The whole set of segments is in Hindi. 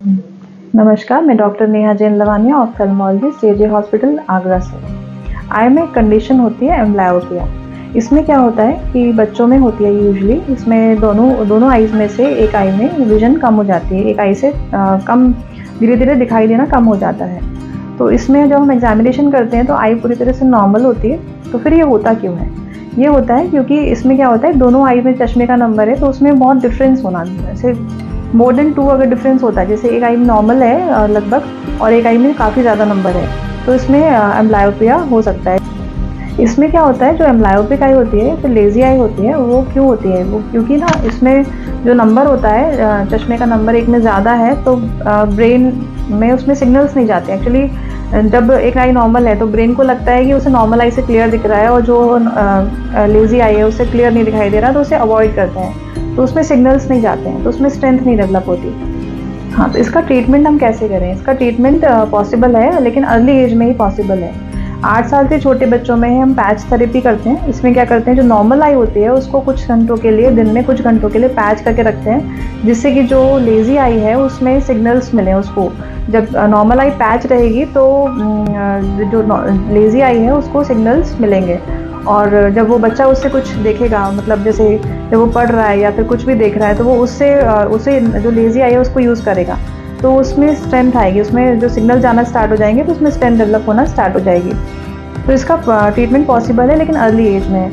नमस्कार, मैं doctor Neha Jain Lavania, ophthalmologist, JJ hospital, Agra से। आई में एक कंडीशन होती है एम्ब्लायोपिया। इसमें क्या होता है कि बच्चों में होती है यूजुअली। इसमें दोनों आईज़ में से एक आई में विज़न कम हो जाती है, एक आई से कम धीरे-धीरे दिखाई देना कम हो जाता है। तो इसमें जब हम एग्ज़ामिनेशन करते हैं तो आई पूरी तरह से नॉर्मल होती है। तो फिर ये होता क्यों है? ये होता है क्योंकि इसमें क्या होता है, दोनों आई में चश्मे का नंबर है तो उसमें बहुत डिफ़रेंस होना, जैसे मोर देन 2 अगर डिफरेंस होता है, जैसे एक आई में नॉर्मल है लगभग और एक आई में काफ़ी ज़्यादा नंबर है, तो इसमें एम्ब्लायोपिया हो सकता है। इसमें क्या होता है, जो एम्ब्लायोपिक आई होती है, जो लेज़ी आई होती है, वो क्यों होती है? वो क्योंकि ना इसमें जो नंबर होता है, चश्मे का नंबर एक में ज़्यादा है तो ब्रेन में उसमें सिग्नल्स नहीं जाते। एक्चुअली जब एक आई नॉर्मल है तो ब्रेन को लगता है कि उसे नॉर्मल आई से क्लियर दिख रहा है और जो लेज़ी आई है उससे क्लियर नहीं दिखाई दे रहा, तो उसे अवॉइड करते हैं, तो उसमें सिग्नल्स नहीं जाते हैं, तो उसमें स्ट्रेंथ नहीं डेवलप होती। हाँ, तो इसका ट्रीटमेंट हम कैसे करें? इसका ट्रीटमेंट पॉसिबल है, लेकिन अर्ली एज में ही पॉसिबल है। 8 साल से छोटे बच्चों में हम पैच थेरेपी करते हैं। इसमें क्या करते हैं, जो नॉर्मल आई होती है उसको कुछ घंटों के लिए, दिन में कुछ घंटों के लिए पैच करके रखते हैं, जिससे कि जो लेज़ी आई है उसमें सिग्नल्स मिलें उसको। जब नॉर्मल आई पैच रहेगी तो जो लेज़ी आई है उसको सिग्नल्स मिलेंगे, और जब वो बच्चा उससे कुछ देखेगा, मतलब जैसे जब वो पढ़ रहा है या फिर कुछ भी देख रहा है, तो वो उसे जो लेज़ी आई है उसको यूज़ करेगा, तो उसमें स्ट्रेंथ आएगी, उसमें जो सिग्नल जाना स्टार्ट हो जाएंगे तो उसमें स्ट्रेंथ डेवलप होना स्टार्ट हो जाएगी। तो इसका ट्रीटमेंट पॉसिबल है, लेकिन अर्ली एज में।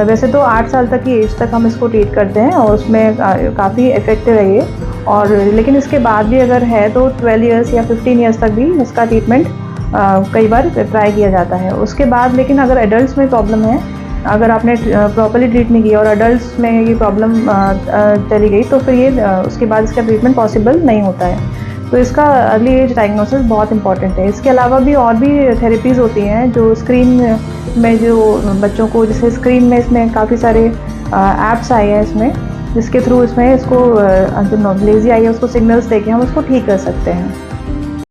वैसे तो 8 साल तक की एज तक हम इसको ट्रीट करते हैं और उसमें काफ़ी इफ़ेक्टिव है ये, और लेकिन इसके बाद भी अगर है तो 12 ईयर्स या 15 ईयर्स तक भी इसका ट्रीटमेंट कई बार ट्राई किया जाता है। उसके बाद लेकिन अगर एडल्ट्स में प्रॉब्लम है, अगर आपने प्रॉपर्ली ट्रीट नहीं किया और एडल्ट्स में ये प्रॉब्लम चली गई, तो फिर ये उसके बाद इसका ट्रीटमेंट पॉसिबल नहीं होता है। तो इसका अर्ली एज डायग्नोसिस बहुत इंपॉर्टेंट है। इसके अलावा भी और भी थेरेपीज़ होती हैं जो स्क्रीन में, जो बच्चों को, जैसे स्क्रीन में इसमें काफ़ी सारे ऐप्स आए हैं इसमें, जिसके थ्रू इसमें इसको जो लेज़ी आई है उसको सिग्नल्स देके हम उसको ठीक कर सकते हैं।